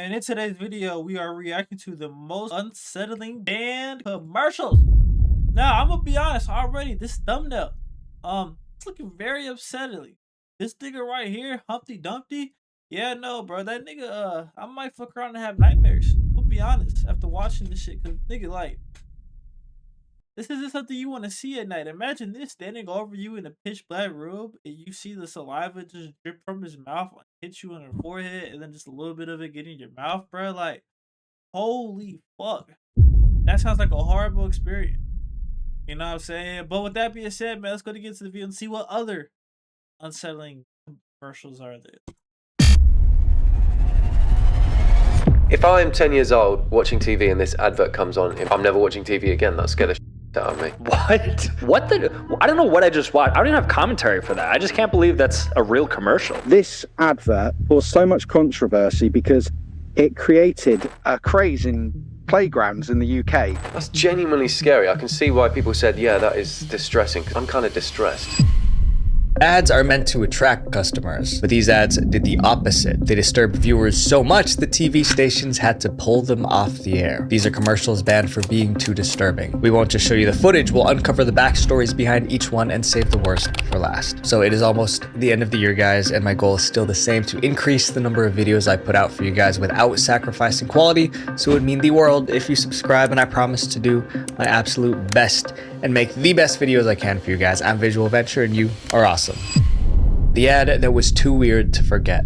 and in today's video, we are reacting to the most unsettling band commercials. Now, I'm gonna be honest already, this thumbnail, it's looking very upsetting. This nigga right here, Humpty Dumpty, yeah, no, bro, that nigga, I might fuck around and have nightmares. I'll be honest, after watching this shit, cause nigga, like, this isn't something you want to see at night. Imagine this standing over you in a pitch black room and you see the saliva just drip from his mouth, like, hit you on the forehead, and then just a little bit of it get in your mouth, bro. Like, holy fuck. That sounds like a horrible experience. You know what I'm saying? But with that being said, man, let's go to get to the video and see what other unsettling commercials are there. If I'm 10 years old watching TV and this advert comes on, if I'm never watching TV again, that'll scare the shit out of me. What? What the? I don't know what I just watched. I don't even have commentary for that. I just can't believe that's a real commercial. This advert caused so much controversy because it created a craze in playgrounds in the UK. That's genuinely scary. I can see why people said, yeah, that is distressing, because I'm kind of distressed. Ads are meant to attract customers, but these ads did the opposite. They disturbed viewers so much that TV stations had to pull them off the air. These are commercials banned for being too disturbing. We won't just show you the footage, we'll uncover the backstories behind each one and save the worst for last. So it is almost the end of the year, guys, and my goal is still the same: to increase the number of videos I put out for you guys without sacrificing quality. So it would mean the world if you subscribe, and I promise to do my absolute best and make the best videos I can for you guys. I'm Visual Venture and you are awesome. The ad that was too weird to forget.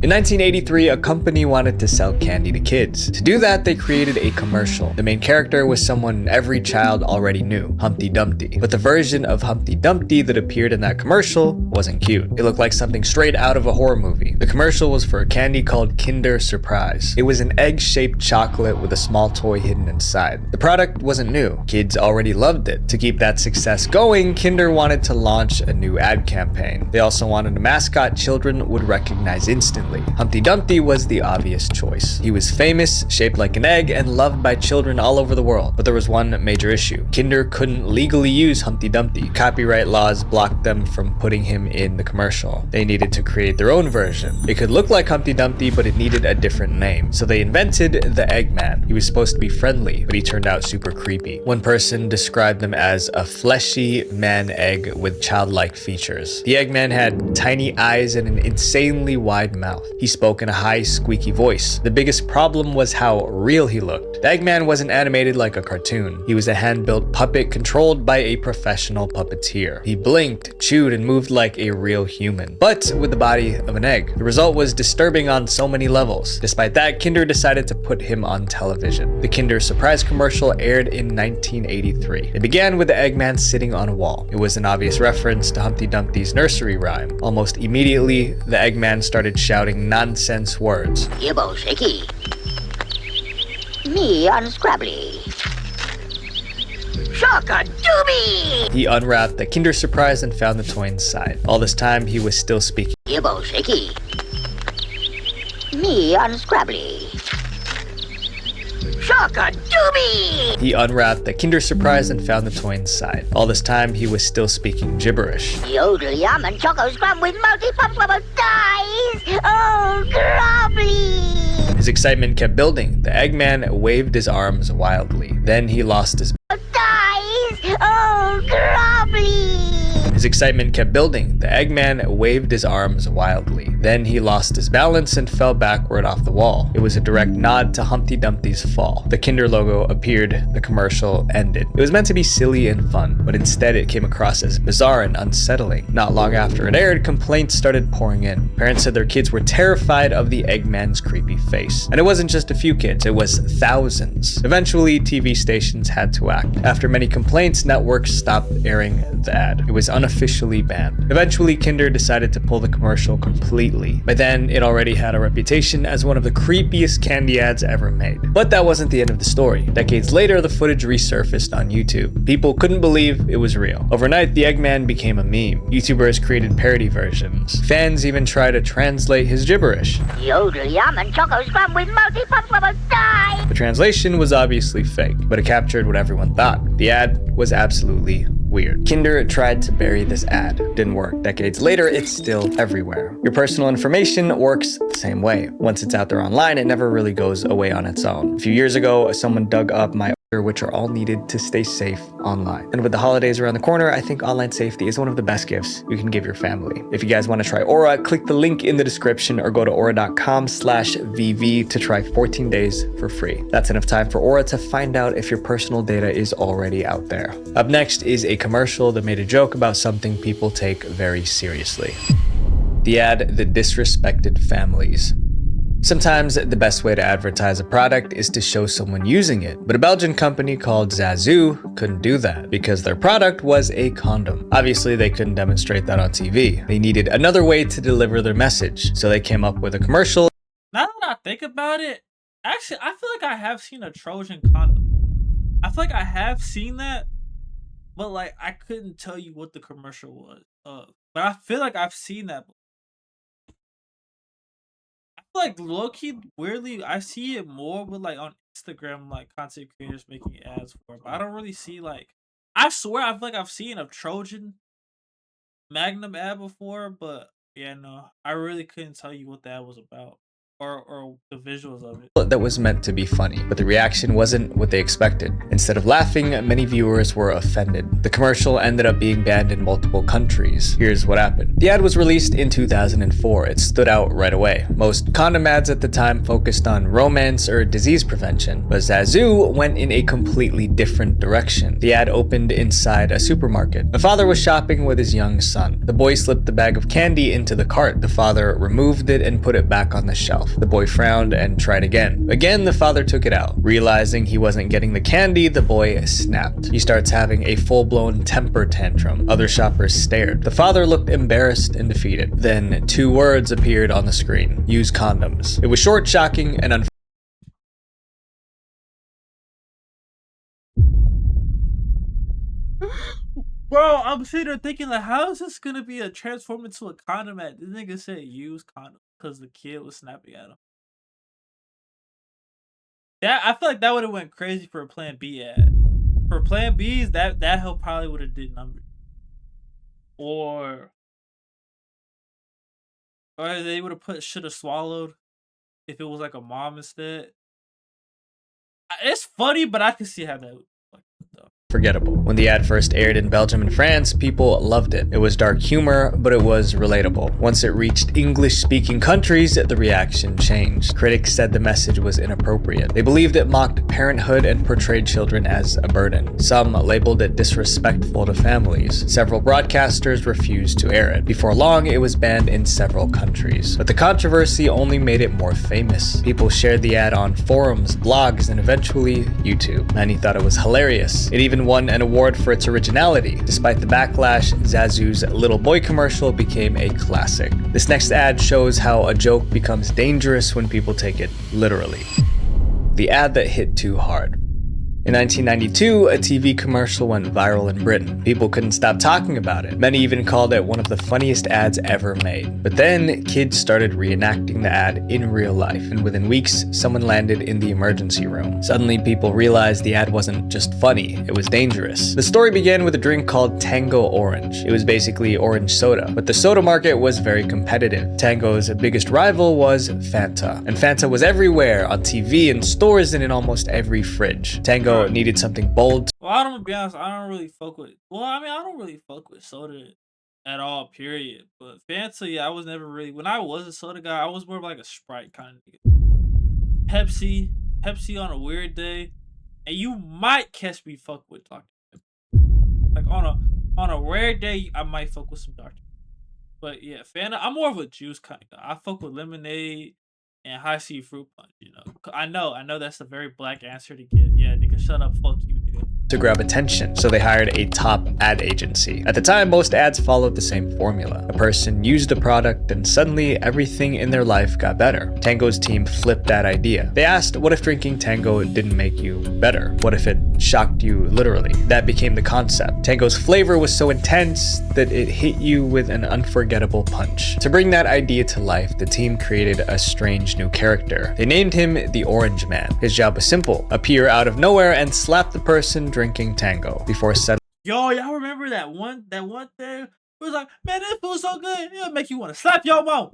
In 1983, a company wanted to sell candy to kids. To do that, they created a commercial. The main character was someone every child already knew, Humpty Dumpty. But the version of Humpty Dumpty that appeared in that commercial wasn't cute. It looked like something straight out of a horror movie. The commercial was for a candy called Kinder Surprise. It was an egg-shaped chocolate with a small toy hidden inside. The product wasn't new. Kids already loved it. To keep that success going, Kinder wanted to launch a new ad campaign. They also wanted a mascot children would recognize instantly. Humpty Dumpty was the obvious choice. He was famous, shaped like an egg, and loved by children all over the world. But there was one major issue. Kinder couldn't legally use Humpty Dumpty. Copyright laws blocked them from putting him in the commercial. They needed to create their own version. It could look like Humpty Dumpty, but it needed a different name. So they invented the Eggman. He was supposed to be friendly, but he turned out super creepy. One person described him as a fleshy man egg with childlike features. The Eggman had tiny eyes and an insanely wide mouth. He spoke in a high, squeaky voice. The biggest problem was how real he looked. The Eggman wasn't animated like a cartoon. He was a hand-built puppet controlled by a professional puppeteer. He blinked, chewed, and moved like a real human, but with the body of an egg. The result was disturbing on so many levels. Despite that, Kinder decided to put him on television. The Kinder Surprise commercial aired in 1983. It began with the Eggman sitting on a wall. It was an obvious reference to Humpty Dumpty's nursery rhyme. Almost immediately, the Eggman started shouting nonsense words. Gibbo shaky. Me unscrabbly. Shaka doobie! He unwrapped the Kinder Surprise and found the toy inside. All this time, he was still speaking. Gibbo shaky. Me unscrabbly. Shaka doobie! He unwrapped the Kinder Surprise and found the toy inside. All this time, he was still speaking gibberish. Yodel yum and choco scrum with multi-pump dice! Oh, grubbly! His excitement kept building. The Eggman waved his arms wildly. Then he lost his Dice! Oh, grubbly! His excitement kept building. The Eggman waved his arms wildly. Then he lost his balance and fell backward off the wall. It was a direct nod to Humpty Dumpty's fall. The Kinder logo appeared. The commercial ended. It was meant to be silly and fun, but instead it came across as bizarre and unsettling. Not long after it aired, complaints started pouring in. Parents said their kids were terrified of the Eggman's creepy face. And it wasn't just a few kids, it was thousands. Eventually, TV stations had to act. After many complaints, networks stopped airing the ad. It was unofficially banned. Eventually, Kinder decided to pull the commercial completely. By then, it already had a reputation as one of the creepiest candy ads ever made. But that wasn't the end of the story. Decades later, the footage resurfaced on YouTube. People couldn't believe it was real. Overnight, the Eggman became a meme. YouTubers created parody versions. Fans even tried to translate his gibberish. Yodel yum and choco scrum with multi-pump dice! The translation was obviously fake, but it captured what everyone thought. The ad was absolutely weird. Kinder tried to bury this ad. Didn't work. Decades later, it's still everywhere. Your personal information works the same way. Once it's out there online, it never really goes away on its own. A few years ago, someone dug up my which are all needed to stay safe online. And with the holidays around the corner, I think online safety is one of the best gifts you can give your family. If you guys want to try Aura, click the link in the description or go to aura.com/VV to try 14 days for free. That's enough time for Aura to find out if your personal data is already out there. Up next is a commercial that made a joke about something people take very seriously. The ad that disrespected families. Sometimes the best way to advertise a product is to show someone using it, but a Belgian company called Zazu couldn't do that because their product was a condom. Obviously, they couldn't demonstrate that on TV. They needed another way to deliver their message, so they came up with a commercial. Now that I think about it, actually, I feel like I have seen a Trojan condom. I feel like I have seen that, but like I couldn't tell you what the commercial was. But I feel like I've seen that. Like low-key weirdly I see it more with like on Instagram, like content creators making ads for it, but I don't really see like, I swear I feel like I've seen a Trojan Magnum ad before, but yeah, no, I really couldn't tell you what that was about or the visuals of it. That was meant to be funny, but the reaction wasn't what they expected. Instead of laughing, many viewers were offended. The commercial ended up being banned in multiple countries. Here's what happened. The ad was released in 2004. It stood out right away. Most condom ads at the time focused on romance or disease prevention, but Zazu went in a completely different direction. The ad opened inside a supermarket. The father was shopping with his young son. The boy slipped the bag of candy into the cart. The father removed it and put it back on the shelf. The boy frowned and tried again. Again, the father took it out. Realizing he wasn't getting the candy, the boy snapped. He starts having a full-blown temper tantrum. Other shoppers stared. The father looked embarrassed and defeated. Then 2 words appeared on the screen. Use condoms. It was short, shocking, and Bro, I'm sitting there thinking like, how is this gonna be a transform into a condom ad? This nigga said use condom because the kid was snapping at him. That I feel like that would have went crazy for a Plan B ad. For Plan B's, that help probably would have did numbers. Or they would have put should have swallowed if it was like a mom instead. It's funny, but I can see how that would though. forgettable. When the ad first aired in Belgium and France, people loved it. It was dark humor, but it was relatable. Once it reached English-speaking countries, the reaction changed. Critics said the message was inappropriate. They believed it mocked parenthood and portrayed children as a burden. Some labeled it disrespectful to families. Several broadcasters refused to air it. Before long, it was banned in several countries. But the controversy only made it more famous. People shared the ad on forums, blogs, and eventually YouTube. Many thought it was hilarious. It even won an award for its originality. Despite the backlash, Zazu's Little Boy commercial became a classic. This next ad shows how a joke becomes dangerous when people take it literally. The ad that hit too hard. In 1992, a TV commercial went viral in Britain. People couldn't stop talking about it. Many even called it one of the funniest ads ever made. But then, kids started reenacting the ad in real life, and within weeks, someone landed in the emergency room. Suddenly, people realized the ad wasn't just funny, it was dangerous. The story began with a drink called Tango Orange. It was basically orange soda, but the soda market was very competitive. Tango's biggest rival was Fanta, and Fanta was everywhere, on TV, in stores, and in almost every fridge. Tango needed something bold. Well, I'm gonna be honest, I don't really fuck with. Well, I mean, I don't really fuck with soda at all, period. But Fanta, yeah, I was never really. When I was a soda guy, I was more of like a Sprite kind of nigga. Pepsi on a weird day, and you might catch me fuck with Dr. Pepper. Like on a rare day, I might fuck with some Dr. Pepper. But yeah, Fanta, I'm more of a juice kind of guy. I fuck with lemonade and high C fruit punch, you know. I know that's a very black answer to give. Yeah, nigga, shut up, fuck you, nigga. To grab attention, so they hired a top ad agency. At the time, most ads followed the same formula. A person used the product, and suddenly everything in their life got better. Tango's team flipped that idea. They asked, what if drinking Tango didn't make you better? What if it shocked you literally? That became the concept. Tango's flavor was so intense that it hit you with an unforgettable punch. To bring that idea to life, the team created a strange new character. They named him the Orange Man. His job was simple: appear out of nowhere and slap the person drinking Tango before settling. Yo, y'all remember that one thing? It was like, man, this food's so good, it'll make you want to slap your mama.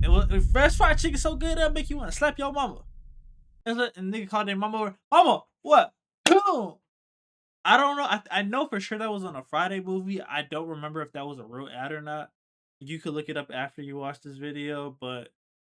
It was fresh fried chicken so good, it'll make you want to slap your mama. And nigga called their mama over, mama, what? Boom. I don't know. I know for sure that was on a Friday movie. I don't remember if that was a real ad or not. You could look it up after you watch this video, but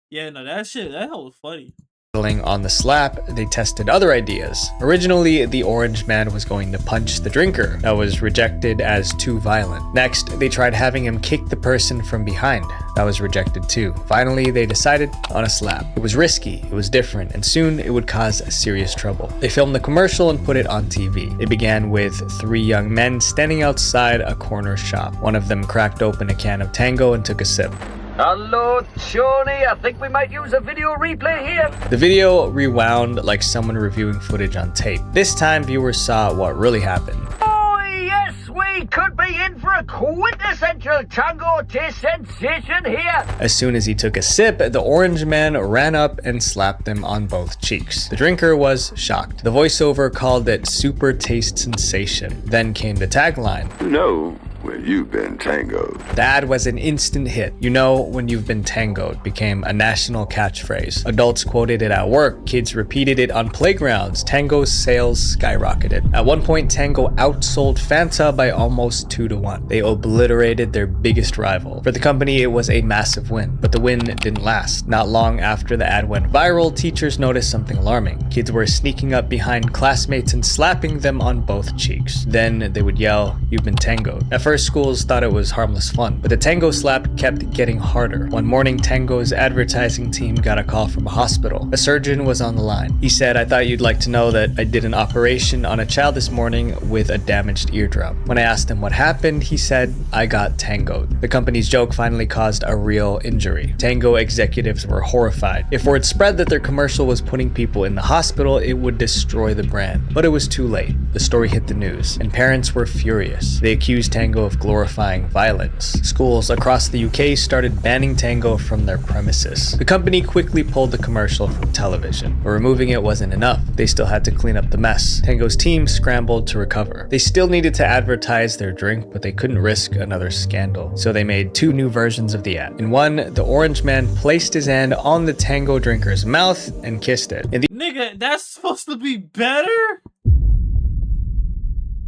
yeah, no, that was funny. On the slap, they tested other ideas. Originally, the orange man was going to punch the drinker. That was rejected as too violent. Next, they tried having him kick the person from behind. That was rejected too. Finally, they decided on a slap. It was risky, it was different, and soon it would cause serious trouble. They filmed the commercial and put it on TV. It began with 3 young men standing outside a corner shop. One of them cracked open a can of Tango and took a sip. Hello, Johnny. I think we might use a video replay here. The video rewound like someone reviewing footage on tape. This time, viewers saw what really happened. Oh, yes, we could be in for a quintessential tango taste sensation here. As soon as he took a sip, the orange man ran up and slapped him on both cheeks. The drinker was shocked. The voiceover called it super taste sensation. Then came the tagline. You know when you've been tangoed. The ad was an instant hit. You know when you've been tangoed became a national catchphrase. Adults quoted it at work, kids repeated it on playgrounds. Tango's sales skyrocketed. At one point, Tango outsold Fanta by almost 2-1. They obliterated their biggest rival. For the company, it was a massive win, but the win didn't last. Not long after the ad went viral, teachers noticed something alarming. Kids were sneaking up behind classmates and slapping them on both cheeks. Then they would yell, "You've been tangoed." At first, schools thought it was harmless fun, but the Tango slap kept getting harder. One morning, Tango's advertising team got a call from a hospital. A surgeon was on the line. He said, "I thought you'd like to know that I did an operation on a child this morning with a damaged eardrum." When I asked him what happened, he said, "I got tangoed." The company's joke finally caused a real injury. Tango executives were horrified. If word spread that their commercial was putting people in the hospital, it would destroy the brand. But it was too late. The story hit the news, and parents were furious. They accused Tango of glorifying violence. Schools across the UK started banning Tango from their premises. The company quickly pulled the commercial from television, but removing it wasn't enough. They still had to clean up the mess. Tango's team scrambled to recover. They still needed to advertise their drink, but they couldn't risk another scandal. So they made 2 new versions of the ad. In one, the orange man placed his hand on the Tango drinker's mouth and kissed it. Nigga, that's supposed to be better?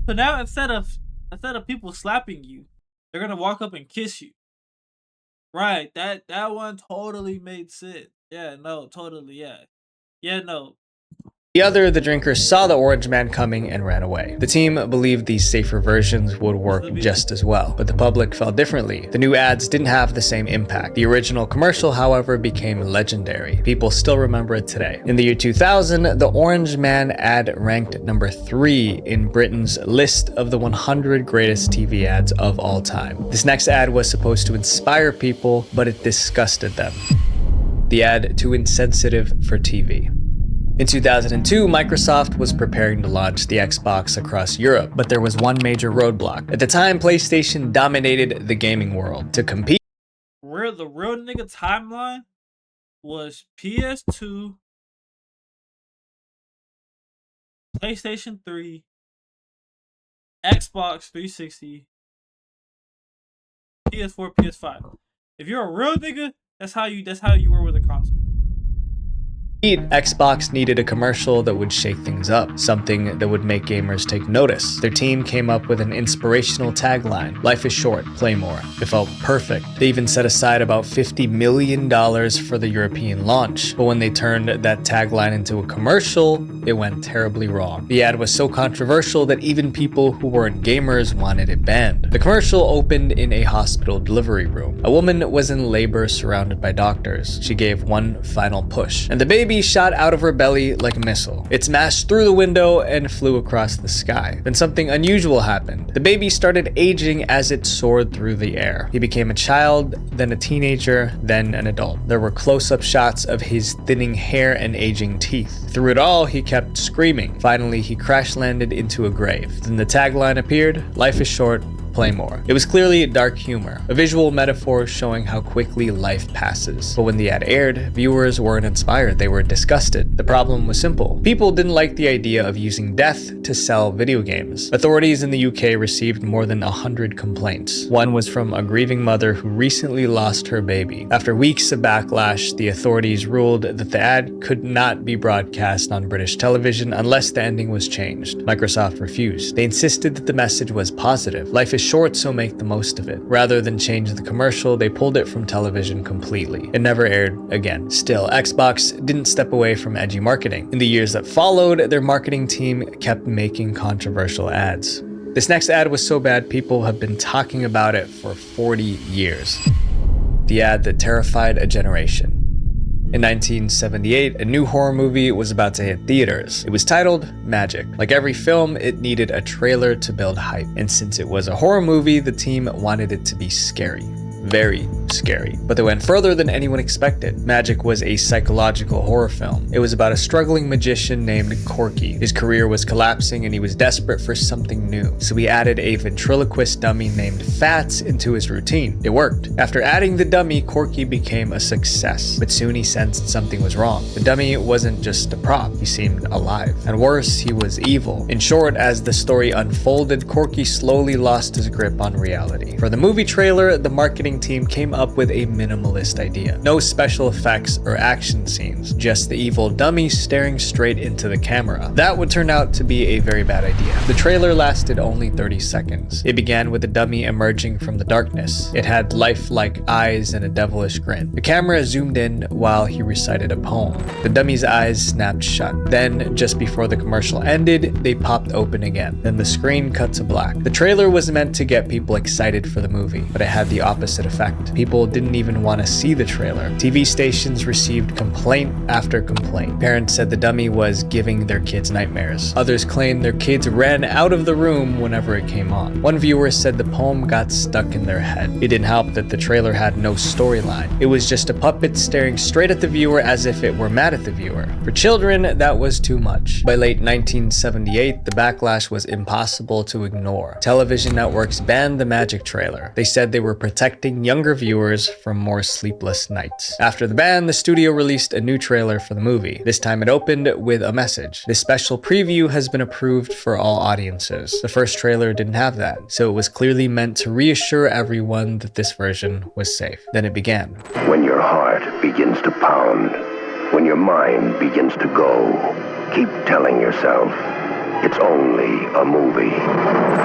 So now instead of people slapping you, they're gonna walk up and kiss you. Right, that one totally made sense. Yeah, no, totally, yeah. Yeah, no. The drinker saw the orange man coming and ran away. The team believed these safer versions would work just as well, but the public felt differently. The new ads didn't have the same impact. The original commercial, however, became legendary. People still remember it today. In the year 2000, the orange man ad ranked number 3 in Britain's list of the 100 greatest TV ads of all time. This next ad was supposed to inspire people, but it disgusted them. The ad, too insensitive for TV. In 2002, Microsoft was preparing to launch the Xbox across Europe, but there was one major roadblock. At the time, PlayStation dominated the gaming world. To compete, The real nigga timeline was PS2, PlayStation 3, Xbox 360, PS4, PS5. If you're a real nigga, that's how you were with a console. Xbox needed a commercial that would shake things up, something that would make gamers take notice. Their team came up with an inspirational tagline, "Life is short, play more." It felt perfect. They even set aside about $50 million for the European launch, but when they turned that tagline into a commercial, it went terribly wrong. The ad was so controversial that even people who weren't gamers wanted it banned. The commercial opened in a hospital delivery room. A woman was in labor surrounded by doctors. She gave one final push, and the baby shot out of her belly like a missile. It smashed through the window and flew across the sky. Then something unusual happened. The baby started aging as it soared through the air. He became a child, then a teenager, then an adult. There were close-up shots of his thinning hair and aging teeth. Through it all, he kept screaming. Finally, he crash-landed into a grave. Then the tagline appeared, "Life is short, play more. It was clearly dark humor, a visual metaphor showing how quickly life passes. But when the ad aired, viewers weren't inspired, they were disgusted. The problem was simple. People didn't like the idea of using death to sell video games. Authorities in the UK received more than 100 complaints. One was from a grieving mother who recently lost her baby. After weeks of backlash, the authorities ruled that the ad could not be broadcast on British television unless the ending was changed. Microsoft refused. They insisted that the message was positive. Life is short, so make the most of it. Rather than change the commercial, they pulled it from television completely. It never aired again. Still, Xbox didn't step away from edgy marketing. In the years that followed, their marketing team kept making controversial ads. This next ad was so bad, people have been talking about it for 40 years. The ad that terrified a generation. In 1978, a new horror movie was about to hit theaters. It was titled Magic. Like every film, it needed a trailer to build hype. And since it was a horror movie, the team wanted it to be scary. Very scary. But they went further than anyone expected. Magic was a psychological horror film. It was about a struggling magician named Corky. His career was collapsing and he was desperate for something new. So he added a ventriloquist dummy named Fats into his routine. It worked. After adding the dummy, Corky became a success. But soon he sensed something was wrong. The dummy wasn't just a prop, he seemed alive. And worse, he was evil. In short, as the story unfolded, Corky slowly lost his grip on reality. For the movie trailer, the marketing team came up with a minimalist idea. No special effects or action scenes, just the evil dummy staring straight into the camera. That would turn out to be a very bad idea. The trailer lasted only 30 seconds. It began with the dummy emerging from the darkness. It had lifelike eyes and a devilish grin. The camera zoomed in while he recited a poem. The dummy's eyes snapped shut. Then, just before the commercial ended, they popped open again. Then the screen cut to black. The trailer was meant to get people excited for the movie, but it had the opposite effect. People didn't even want to see the trailer. TV stations received complaint after complaint. Parents said the dummy was giving their kids nightmares. Others claimed their kids ran out of the room whenever it came on. One viewer said the poem got stuck in their head. It didn't help that the trailer had no storyline. It was just a puppet staring straight at the viewer as if it were mad at the viewer. For children, that was too much. By late 1978, the backlash was impossible to ignore. Television networks banned the Magic trailer. They said they were protecting younger viewers from more sleepless nights. After the ban, the studio released a new trailer for the movie. This time it opened with a message. This special preview has been approved for all audiences. The first trailer didn't have that, so it was clearly meant to reassure everyone that this version was safe. Then it began. When your heart begins to pound, when your mind begins to go, keep telling yourself, it's only a movie.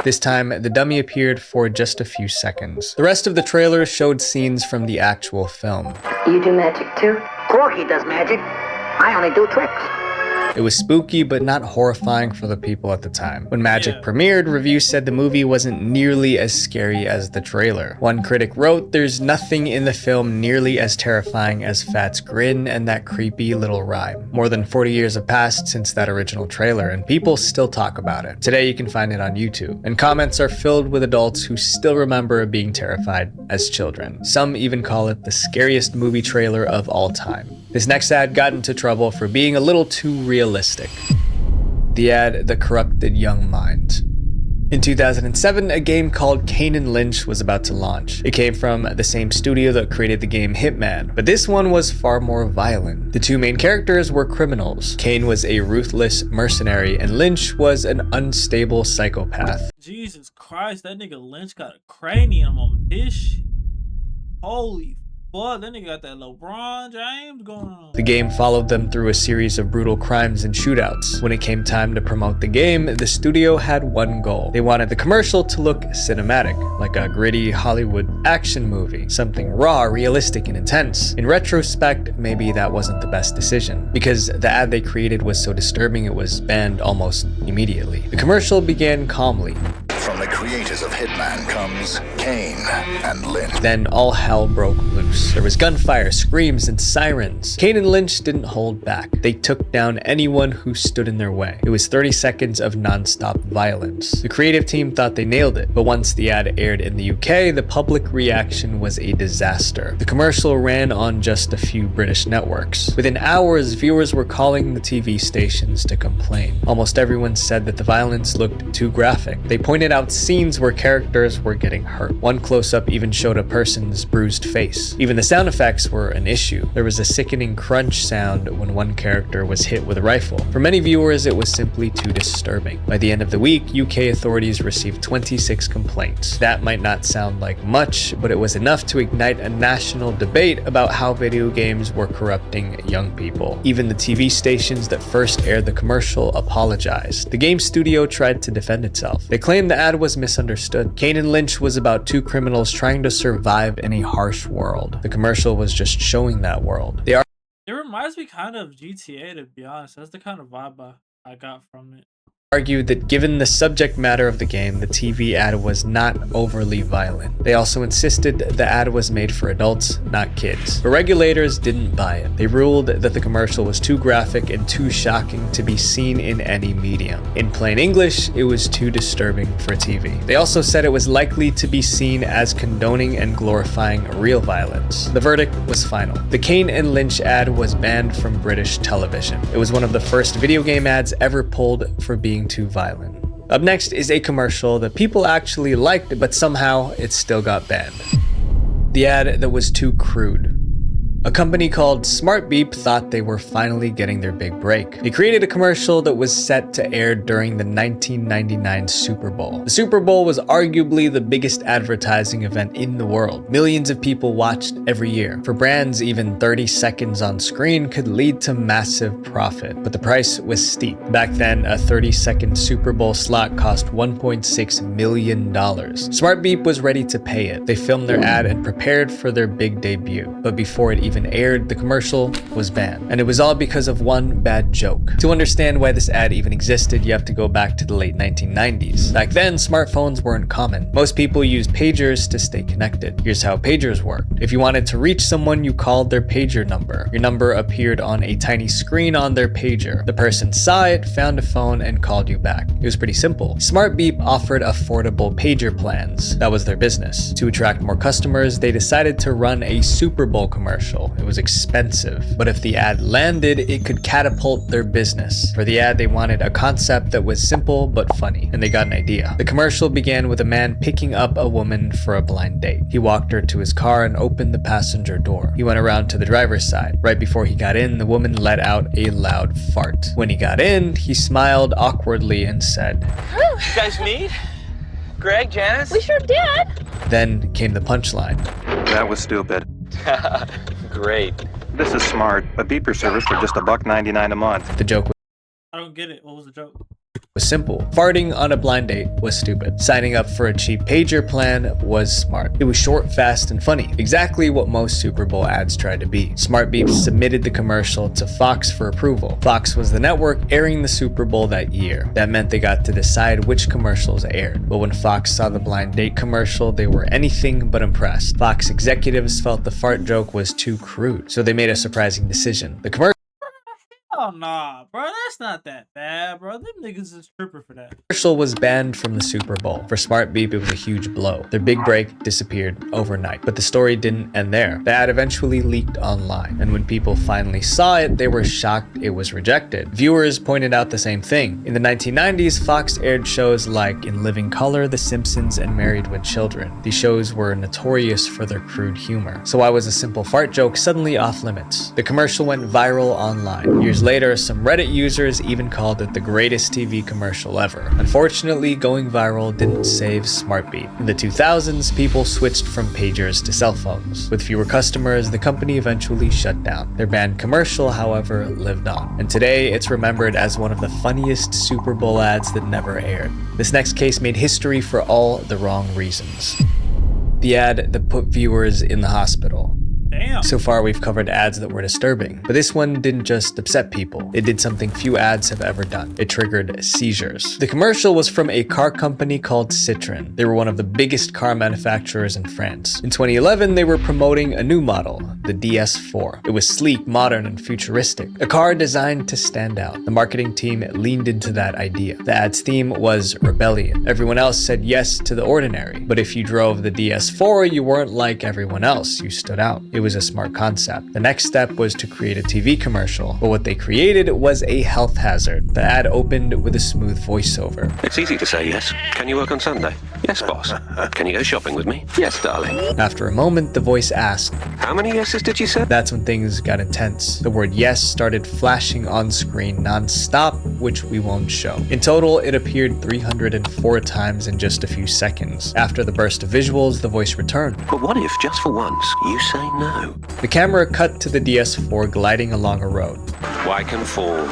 This time, the dummy appeared for just a few seconds. The rest of the trailer showed scenes from the actual film. You do magic too? Corky does magic. I only do tricks. It was spooky, but not horrifying for the people at the time. When Magic premiered, reviews said the movie wasn't nearly as scary as the trailer. One critic wrote, "There's nothing in the film nearly as terrifying as Fat's grin and that creepy little rhyme." More than 40 years have passed since that original trailer, and people still talk about it. Today you can find it on YouTube, and comments are filled with adults who still remember being terrified as children. Some even call it the scariest movie trailer of all time. This next ad got into trouble for being a little too realistic. The ad that corrupted young minds. In 2007, a game called Kane and Lynch was about to launch. It came from the same studio that created the game Hitman, but this one was far more violent. The two main characters were criminals. Kane was a ruthless mercenary, and Lynch was an unstable psychopath. Jesus Christ, that nigga Lynch got a cranium on his shit. Holy fuck, that nigga got that LeBron James going on. The game followed them through a series of brutal crimes and shootouts. When it came time to promote the game, the studio had one goal. They wanted the commercial to look cinematic, like a gritty Hollywood action movie. Something raw, realistic, and intense. In retrospect, maybe that wasn't the best decision, because the ad they created was so disturbing it was banned almost immediately. The commercial began calmly. From the creators of Hitman comes Kane and Lynch. Then all hell broke loose. There was gunfire, screams, and sirens. Kane and Lynch didn't hold back. They took down anyone who stood in their way. It was 30 seconds of non-stop violence. The creative team thought they nailed it, but once the ad aired in the UK, the public reaction was a disaster. The commercial ran on just a few British networks. Within hours, viewers were calling the TV stations to complain. Almost everyone said that the violence looked too graphic. They pointed out scenes where characters were getting hurt. One close-up even showed a person's bruised face. Even the sound effects were an issue. There was a sickening crunch sound when one character was hit with a rifle. For many viewers, it was simply too disturbing. By the end of the week, UK authorities received 26 complaints. That might not sound like much, but it was enough to ignite a national debate about how video games were corrupting young people. Even the TV stations that first aired the commercial apologized. The game studio tried to defend itself. They claimed the ad was misunderstood. Kane and Lynch was about two criminals trying to survive in a harsh world. The commercial was just showing that world. It reminds me kind of GTA, to be honest. That's the kind of vibe I got from it. Argued that given the subject matter of the game, the TV ad was not overly violent. They also insisted the ad was made for adults, not kids. But regulators didn't buy it. They ruled that the commercial was too graphic and too shocking to be seen in any medium. In plain English, it was too disturbing for TV. They also said it was likely to be seen as condoning and glorifying real violence. The verdict was final. The Kane and Lynch ad was banned from British television. It was one of the first video game ads ever pulled for being too violent. Up next is a commercial that people actually liked, but somehow it still got banned. The ad that was too crude. A company called Smart Beep thought they were finally getting their big break. They created a commercial that was set to air during the 1999 Super Bowl. The Super Bowl was arguably the biggest advertising event in the world. Millions of people watched every year. For brands, even 30 seconds on screen could lead to massive profit, but the price was steep. Back then, a 30-second Super Bowl slot cost $1.6 million. Smart Beep was ready to pay it. They filmed their ad and prepared for their big debut, but before it even aired, the commercial was banned. And it was all because of one bad joke. To understand why this ad even existed, you have to go back to the late 1990s. Back then, smartphones weren't common. Most people used pagers to stay connected. Here's how pagers worked. If you wanted to reach someone, you called their pager number. Your number appeared on a tiny screen on their pager. The person saw it, found a phone, and called you back. It was pretty simple. Smart Beep offered affordable pager plans. That was their business. To attract more customers, they decided to run a Super Bowl commercial. It was expensive, but if the ad landed, it could catapult their business. For the ad, they wanted a concept that was simple but funny, and they got an idea. The commercial began with a man picking up a woman for a blind date. He walked her to his car and opened the passenger door. He went around to the driver's side. Right before he got in, the woman let out a loud fart. When he got in, he smiled awkwardly and said, "You guys meet? Greg, Janice?" We sure did. Then came the punchline. That was stupid. Great. This is smart. A beeper service for just $1.99 a month. The joke I don't get it. What was the joke? was simple. Farting on a blind date was stupid. Signing up for a cheap pager plan was smart. It was short, fast, and funny. Exactly what most Super Bowl ads tried to be. Smart Beep submitted the commercial to Fox for approval. Fox was the network airing the Super Bowl that year. That meant they got to decide which commercials aired. But when Fox saw the blind date commercial, they were anything but impressed. Fox executives felt the fart joke was too crude, so they made a surprising decision. The commercial Oh nah, bro, that's not that bad, bro. Them niggas is tripping for that. commercial was banned from the Super Bowl. For Smart Beep, it was a huge blow. Their big break disappeared overnight. But the story didn't end there. The ad eventually leaked online, and when people finally saw it, they were shocked it was rejected. Viewers pointed out the same thing. In the 1990s, Fox aired shows like In Living Color, The Simpsons, and Married with Children. These shows were notorious for their crude humor. So why was a simple fart joke suddenly off limits? The commercial went viral online. Years later, some Reddit users even called it the greatest TV commercial ever. Unfortunately, going viral didn't save Smart Beep. In the 2000s, people switched from pagers to cell phones. With fewer customers, the company eventually shut down. Their banned commercial, however, lived on. And today, it's remembered as one of the funniest Super Bowl ads that never aired. This next case made history for all the wrong reasons. The ad that put viewers in the hospital. Damn. Damn. So far, we've covered ads that were disturbing, but this one didn't just upset people. It did something few ads have ever done. It triggered seizures. The commercial was from a car company called Citroën. They were one of the biggest car manufacturers in France. In 2011, they were promoting a new model, the DS4. It was sleek, modern, and futuristic. A car designed to stand out. The marketing team leaned into that idea. The ad's theme was rebellion. Everyone else said yes to the ordinary. But if you drove the DS4, you weren't like everyone else. You stood out. It was a smart concept. The next step was to create a TV commercial, but what they created was a health hazard. The ad opened with a smooth voiceover. It's easy to say yes. Can you work on Sunday? Yes, boss. Can you go shopping with me? Yes, darling. After a moment, the voice asked, How many yeses did you say? That's when things got intense. The word yes started flashing on screen non-stop, which we won't show. In total, it appeared 304 times in just a few seconds. After the burst of visuals, the voice returned. But what if, just for once, you say no? The camera cut to the DS4 gliding along a road. Why conform?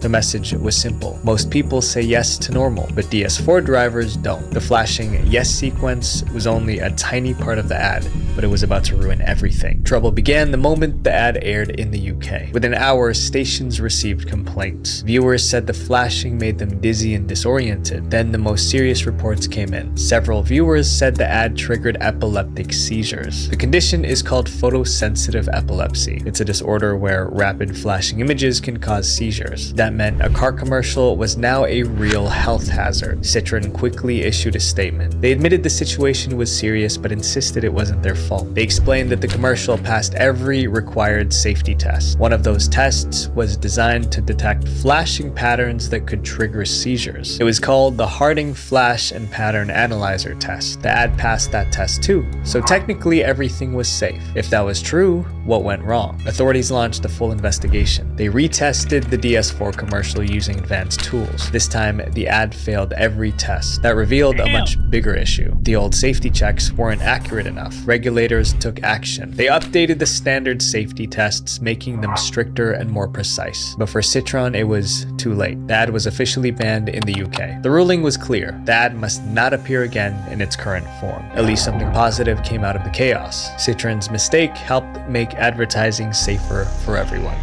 The message was simple. Most people say yes to normal, but DS4 drivers don't. The flashing yes sequence was only a tiny part of the ad, but it was about to ruin everything. Trouble began the moment the ad aired in the UK. Within hours, stations received complaints. Viewers said the flashing made them dizzy and disoriented. Then the most serious reports came in. Several viewers said the ad triggered epileptic seizures. The condition is called photosensitive epilepsy. It's a disorder where rapid flashing images can cause seizures. That meant a car commercial was now a real health hazard. Citroën quickly issued a statement. They admitted the situation was serious but insisted it wasn't their fault. They explained that the commercial passed every required safety test. One of those tests was designed to detect flashing patterns that could trigger seizures. It was called the Harding Flash and Pattern Analyzer test. The ad passed that test too, so technically everything was safe. If that was true, what went wrong? Authorities launched a full investigation. They retested the DS4 commercial using advanced tools. This time, the ad failed every test. That revealed a much bigger issue. The old safety checks weren't accurate enough. Regulators took action. They updated the standard safety tests, making them stricter and more precise. But for Citroën, it was too late. The ad was officially banned in the UK. The ruling was clear. The ad must not appear again in its current form. At least something positive came out of the chaos. Citroën's mistake helped make advertising safer for everyone.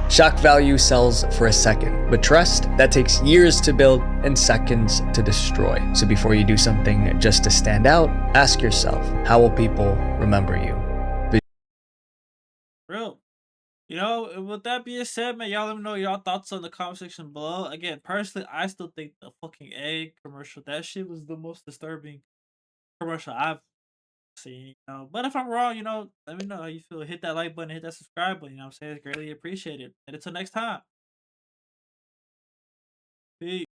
Shock value sells for a second, but trust, that takes years to build and seconds to destroy. So before you do something just to stand out, ask yourself, how will people remember you? Real. You know, with that being said, man, y'all let me know your thoughts on the comment section below. Again, personally, I still think the fucking egg commercial, that shit was the most disturbing commercial I've seen. But if I'm wrong, let me know how you feel. Hit that like button, hit that subscribe button. You know what I'm saying? It's greatly appreciated. And until next time. Peace.